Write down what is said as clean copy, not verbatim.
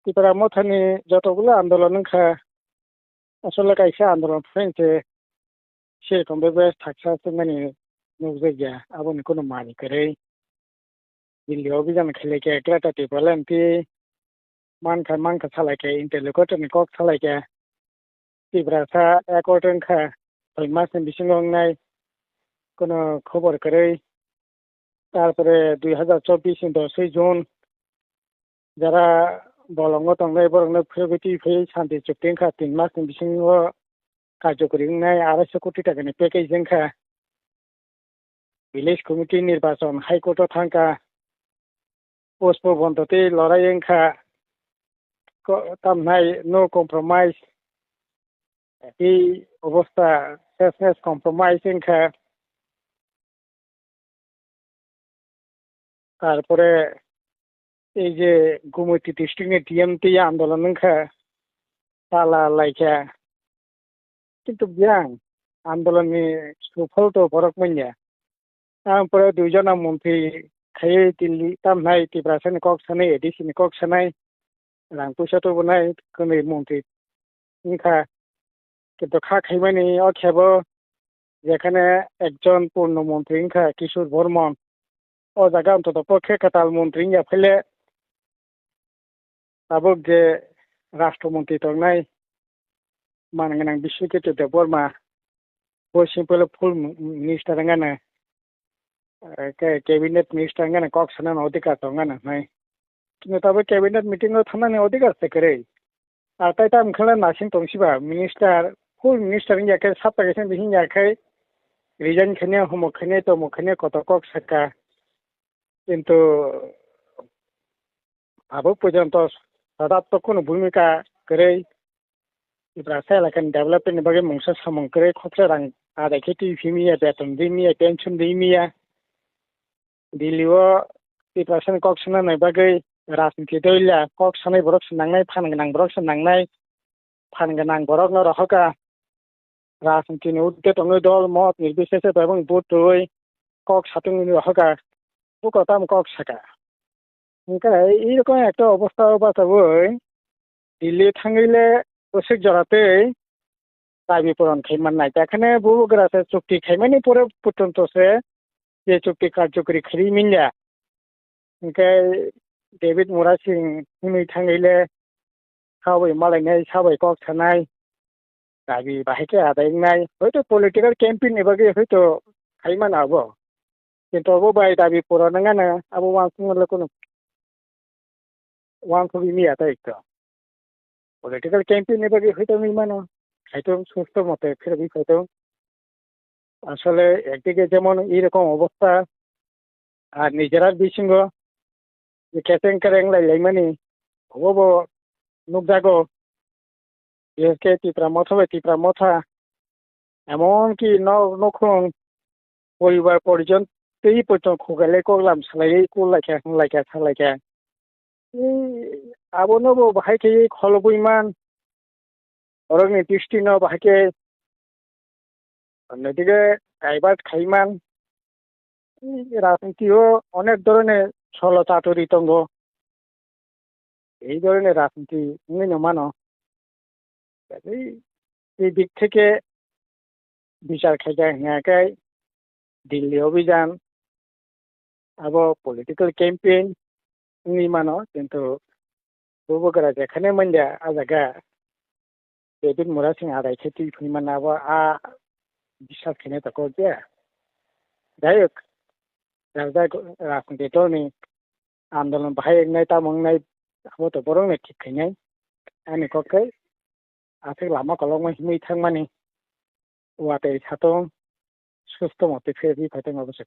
ত্রিপুরা মথানি যতগুলো আন্দোলন আসলে কাইসে আন্দোলন ফ্রেন্সে সেরকম ভাবে সাকসেস মানে নুকজাইয়া আবনি কোনো মানি করে দিল্লি অভিযান খেলেকে একলাটা টিপল এমপি মানখা সালাইকে ইন্টারলোকেটরনি কক সালাইকে ত্রিপুরাসা একর্টন খা 6 মাসের বিসিংনাই কোনো খবর করে তারপরে 2024 10 জুন যারা বলঙ্গ তংনাই বরংনো ফেরবেটি ফেই শান্তি চুক্তি খা 3 মাসের বিসিংহ কার্যকরী নাই 250 কোটি টাকানি প্যাকেজ খা ভিলেজ কমিটি নির্বাচন হাইকোর্টও থাকা পোস্ট বন্ধতে লড়াই খা তামনাই নো কম্প্রোমাইজ এই অবস্থা শেষ কম্প্রোমাইজ খা তারপরে এই যে গুমতি ডিস্ট্রিক্টের টিএমটি আন্দোলন খা তালা লাইকা কিন্তু বিয়াং আন্দোলননি সুফল তো বরক মইয়া তারপরে 2 জনা মন্ত্রী খাই দিল্লি তামনাই ত্রিপুরাসানি কক সানাই এডিসিনি কক সানাই রাং পয়সা তো বনাই কোনে মন্ত্রী ইনখা কিন্তু খা খাইমানি অখেবো যেখানে একজন পূর্ণমন্ত্রী ইনখা কিশোর বর্মন ও জায়গা অন্তত পক্ষে কাতাল মন্ত্রী ইয়া ফেলে তাবক যে রাষ্ট্রমন্ত্রী তংনাই মানগানাং বিশ্বজিৎ দেববর্মা ও সিম্পল ফুল মিনিস্টার গানা ক্যাবিনেট মিনিস্টার গানা কক সানান অধিকার তংগানা নাই কিন্তু তবে ক্যাবিনেট মিটিং থানানি অধিকার থেকে আর তাই তাম খেলা নাসিং তংসিবা মিনিস্টার ফুল মিনিস্টার ইয়াকে সাপ্তা গেছেন বিহিং ইয়াকে রিজাইন খেনে হোমক খেনে তমক খেনে কত কক সাকা কিন্তু আবো পর্যন্ত সদাত্মক কোনো ভূমিকা করে ত্রিপুরাসা এলাকাनि डेवलपमेंट बागै मंसा सामं करे खक्रा रां आदा खेति फिमिया बेतन दैमिया पेंशन दैमिया दिल्लीओ त्रिपुरासानि कक सानाय बागै राजनीति दैला कक सानाय बरक सानांनाय फानगोनां बरक सानांनाय फानगोनां बरक न रहका राजनीतिनि उद्दे तंगै दल मत निर्बिशेषे बाबं बुतुय कक सातंनि रहका बुकताम कक साका ओंखाय एरकम একটা অবস্থা বাতাবই দিল্লি থাঙ্গিলে প্রসেক জড়াতে দাবি পূরণ খাইমান্নাই এখানে বহুগ্রাসে চুক্তি খাইমানি পরে পর্যন্তসে যে চুক্তি কার্যকরী খারি মিনলা ओंखाय डेविड मुरासिं हुनै थांगैले साबै मालायनाय साबै कक थानाय दाबि बाहायके आदायनाय हयতো पलिटिकल कैंपेन बागै हयতো खाइमान आबो কিন্তু আবো বাই দাবি পূরণ গানা আবো ওয়ানসুংলে কোনো ওয়ানসুবি মিয়া তাইতো পলিটিক্যাল ক্যাম্পেইন বাকি হয়তো মিমানো হয়তো সুস্থ মতে ফিরবি হয়তো আসলে একদিকে যেমন এইরকম অবস্থা আর নিজেরা বিসিঙ্গ যে ক্যাসেং কারেং লাইলাইমানি হবো নুকজাগো এসকে ত্রিপুরা মথা এমনকি নখন পরিবার পরিজন এই পর্যন্ত খুগালে করলাম সালাই কুলাইকা সালাইকা এই আবনবো বাহাইকে খলবইমান অরংনি দৃষ্টিন বাহাইকে অন্যদিকে গাইবাদ খাইমান রাজনীতিও অনেক ধরনের ছলচাতুরি তঙ্গ এই ধরনের রাজনীতি মানো এই দিক থেকে বিচার খাইকা হ্যাঁ দিল্লি অভিযান আবো পলিটিক্যাল ক্যাম্পেইন মানো কিন্তু বুবুগরা যেখানে মন্দিয়া আজাগা डेविड मुरासिं आदाय खेति फैमान आबो आ বিশ্বাস খেনে তক যে যাই হোক রাজনীতি দলনি আন্দোলন বাহাयनाय তামंनाय আবো তো বরং ঠিক খাইনাय आंनि ककै आथिं लामा कलम हिमै थांमानि वाटे सातों सुस्त मते फेरबि फाइथां अबश्य